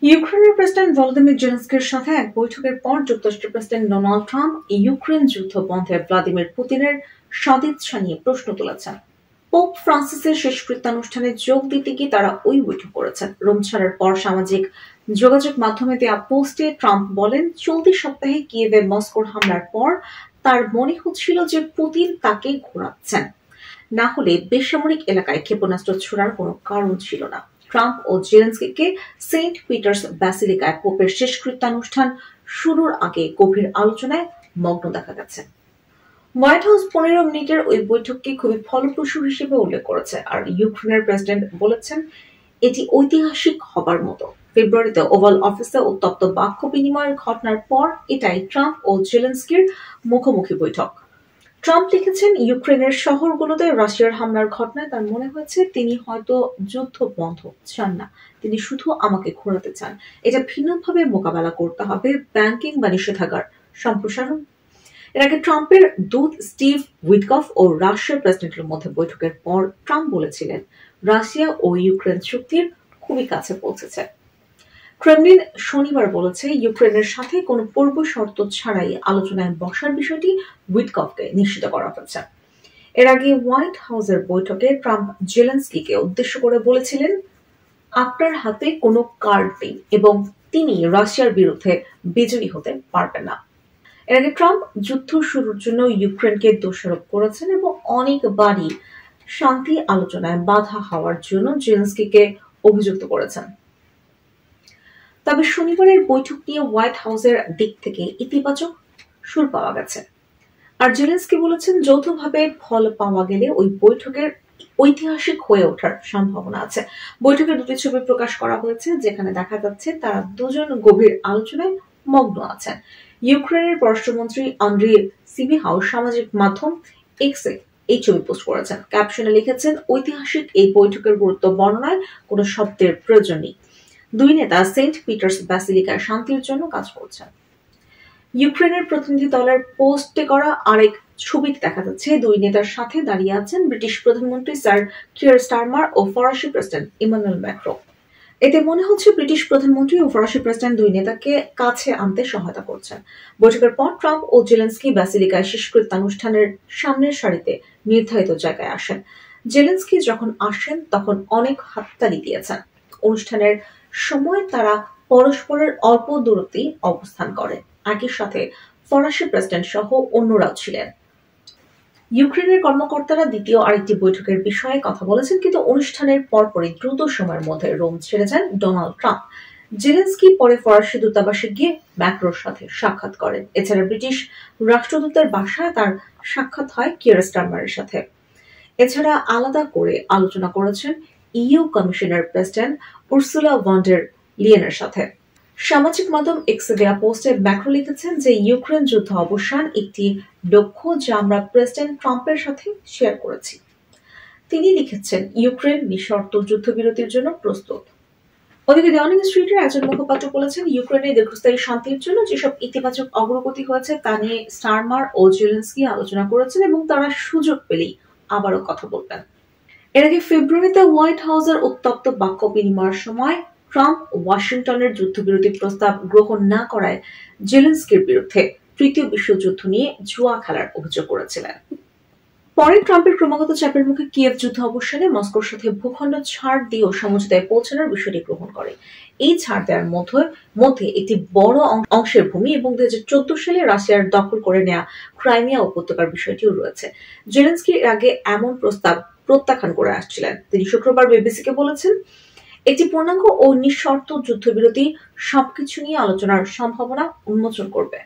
ইউক্রেনের president Volodymyr জেলেনস্কির সাথে এক বৈঠকের পর যুক্তরাষ্ট্রের প্রেসিডেন্ট ডোনাল্ড ট্রাম্প ইউক্রেন যুদ্ধ বন্ধে ভ্লাদিমির পুতিনের সদিচ্ছা নিয়ে প্রশ্ন তুলেছেন। পোপ ফ্রান্সিসের শেষকৃত্যানুষ্ঠানে যোগ দিতে গিয়ে তারা ওই বৈঠক করেছেন। রোম ছাড়ার পর সামাজিক যোগাযোগ মাধ্যমে দেওয়া পোস্টে ট্রাম্প বলেন, চলতি সপ্তাহে কিয়েভে মস্কোর হামলার পর তার মনে হচ্ছিল যে পুতিন তাকে ঘোরাচ্ছেন, না হলে বেসামরিক এলাকায় ক্ষেপণাস্ত্র ছোড়ার কোনো কারণ ছিল না। ট্রাম্প ও জেলেনস্কিকে সেন্ট পিটার্স ব্যাসিলিকায় পোপের শেষকৃত্যানুষ্ঠান শুরুর আগে গভীর আলোচনায় মগ্ন দেখা গেছে। হোয়াইট হাউস 15 মিনিটের ওই বৈঠককে খুবই ফলপ্রসূ হিসেবে উল্লেখ করেছে, আর ইউক্রেনের প্রেসিডেন্ট বলেছেন এটি ঐতিহাসিক হবার মতো। ফেব্রুয়ারিতে ওভাল অফিসে উত্তপ্ত বাক্য বিনিময়ের ঘটনার পর এটাই ট্রাম্প ও জেলেনস্কির মুখোমুখি বৈঠক। ট্রাম্প লিখেছেন, ইউক্রেনের শহরগুলোতে রাশিয়ার হামলার ঘটনায় তার মনে হয়েছে তিনি হয়তো যুদ্ধ বন্ধ চান না, তিনি শুধু আমাকে ঘোরাতে চান। এটা ভিন্নভাবে মোকাবেলা করতে হবে ব্যাংকিং বা নিষেধাজ্ঞার সম্প্রসারণ। এর আগে ট্রাম্পের দূত স্টিভ উইটকফ ও রাশিয়ার প্রেসিডেন্টের মধ্যে বৈঠকের পর ট্রাম্প বলেছিলেন, রাশিয়া ও ইউক্রেন চুক্তির খুবই কাছে পৌঁছেছে। ক্রেমলিন শনিবার বলেছে, ইউক্রেনের সাথে কোনো পূর্ব শর্ত ছাড়াই আলোচনায় বসার বিষয়টি উইটকফকে নিশ্চিত করা হয়েছে। এর আগে হোয়াইট হাউসের বৈঠকে ট্রাম্প জেলেনস্কিকে উদ্দেশ্য করে বলেছিলেন, আপনার হাতে কোনো কার্ড নেই এবং তিনি রাশিয়ার বিরুদ্ধে বিজয়ী হতে পারবেন না। এর আগে ট্রাম্প যুদ্ধ শুরুর জন্য ইউক্রেনকে দোষারোপ করেছেন এবং অনেকবারই শান্তি আলোচনায় বাধা হওয়ার জন্য জেলেনস্কিকে অভিযুক্ত করেছেন। তবে শনিবারের বৈঠক নিয়ে হোয়াইট হাউসের দিক থেকে ইতিবাচক সুর পাওয়া গেছে, আর জেলেনস্কি বলেছেন যৌথভাবে ফল পাওয়া গেলে ওই বৈঠকের ঐতিহাসিক হয়ে ওঠার সম্ভাবনা আছে। বৈঠকের দুটি ছবি প্রকাশ করা হয়েছে, যেখানে দেখা যাচ্ছে তারা দুজন গভীর আলোচনায় মগ্ন আছেন। ইউক্রেনের পররাষ্ট্রমন্ত্রী আন্দ্রি সিবিহাও সামাজিক মাধ্যম এক্সে এই ছবি পোস্ট করেছেন। ক্যাপশনে লিখেছেন, ঐতিহাসিক এই বৈঠকের গুরুত্ব বর্ণনায় কোনো শব্দের প্রয়োজন নেই। দুই নেতা সেন্ট পিটার্স ব্যাসিলিকায় শান্তির জন্য কাজ করছেন। ইউক্রেনের প্রতিনিধি দলের পোস্টে করা আরেক ছবিতে দেখা যাচ্ছে দুই নেতার সাথে দাঁড়িয়ে আছেন ব্রিটিশ প্রধানমন্ত্রী স্যার কিয়ার স্টারমার ও ফরাসি প্রেসিডেন্ট ইমানুয়েল ম্যাক্রো। এতে মনে হচ্ছে ব্রিটিশ প্রধানমন্ত্রী ও ফরাসি প্রেসিডেন্ট দুই নেতাকে কাছে আনতে সহায়তা করছেন। বৈঠকের পর ট্রাম্প ও জেলেনস্কি ব্যাসিলিকায় শেষকৃত্যানুষ্ঠানের সামনের সারিতে নির্ধারিত জায়গায় আসেন। জেলেনস্কি যখন আসেন তখন অনেক হাততালি দিয়েছেন। অনুষ্ঠানের সময় তারা পরস্পরের অল্প দূরত্বেই অবস্থান করে। একই সাথে ফরাসি প্রেসিডেন্ট সহ অন্যরাও ছিলেন। ইউক্রেনের কর্মকর্তারা দ্বিতীয় আরেকটি বৈঠকের বিষয়ে কথা বলেছেন, কিন্তু অনুষ্ঠানের পরপরই দ্রুত সময়ের মধ্যে রোম ছেড়ে যান ডোনাল্ড ট্রাম্প। জেলেনস্কি পরে ফরাসি দূতাবাসে গিয়ে ম্যাক্রোর সাথে সাক্ষাৎ করেন। এছাড়া ব্রিটিশ রাষ্ট্রদূতের বাসায় তার সাক্ষাৎ হয় কিয়ার স্টারমারের সাথে। এছাড়া আলাদা করে আলোচনা করেছেন ইইউ কমিশনের প্রেসিডেন্ট উর্সুলা ভন ডের লিয়েনের সাথে। সামাজিক মাধ্যম এক্সে দেয়া পোস্টে ম্যাক্রো লিখেছেন যে ইউক্রেন যুদ্ধ অবসান একটি লক্ষ্য যা আমরা প্রেসিডেন্ট ট্রাম্পের সাথে শেয়ার করেছি। তিনি লিখেছেন, ইউক্রেন নিঃশর্ত যুদ্ধবিরতির জন্য প্রস্তুত। ওদিকে ডাউনিং স্ট্রিটের একজন মুখপাত্র বলেছেন, ইউক্রেনের দীর্ঘস্থায়ী শান্তির জন্য যেসব ইতিবাচক অগ্রগতি হয়েছে তা নিয়ে স্টারমার ও জেলেনস্কি আলোচনা করেছেন এবং তারা সুযোগ পেলেই আবারও কথা বলবেন। এর আগে ফেব্রুয়ারিতে হোয়াইট হাউসের উত্তপ্ত বাক্য বিনিময়ের সময় ট্রাম্প ওয়াশিংটনের যুদ্ধবিরতি প্রস্তাব গ্রহণ না করায় জেলেনস্কির বিরুদ্ধে তৃতীয় বিশ্বযুদ্ধ নিয়ে জুয়া খেলার অভিযোগ করেছিলেন। পরে ট্রাম্পের ক্রমাগত চাপের মুখে কিয়েভ যুদ্ধ অবসানে মস্কোর সাথে ভূখণ্ড ছাড় দিয়েও সমঝোতায় পৌঁছানোর বিষয়টি গ্রহণ করে। এই ছাড় দেওয়ার মধ্যে একটি বড় অংশের ভূমি এবং 2014 সালে রাশিয়ার দখল করে নেওয়া ক্রাইমিয়া উপত্যকার বিষয়টিও রয়েছে। জেলেনস্কি এর আগে এমন প্রস্তাব প্রত্যাখ্যান করে আসছিলেন। তিনি শুক্রবার বিবিসিকে বলেছেন, একটি পূর্ণাঙ্গ ও নিঃশর্ত যুদ্ধবিরতি সবকিছু নিয়ে আলোচনার সম্ভাবনা উন্মোচন করবে।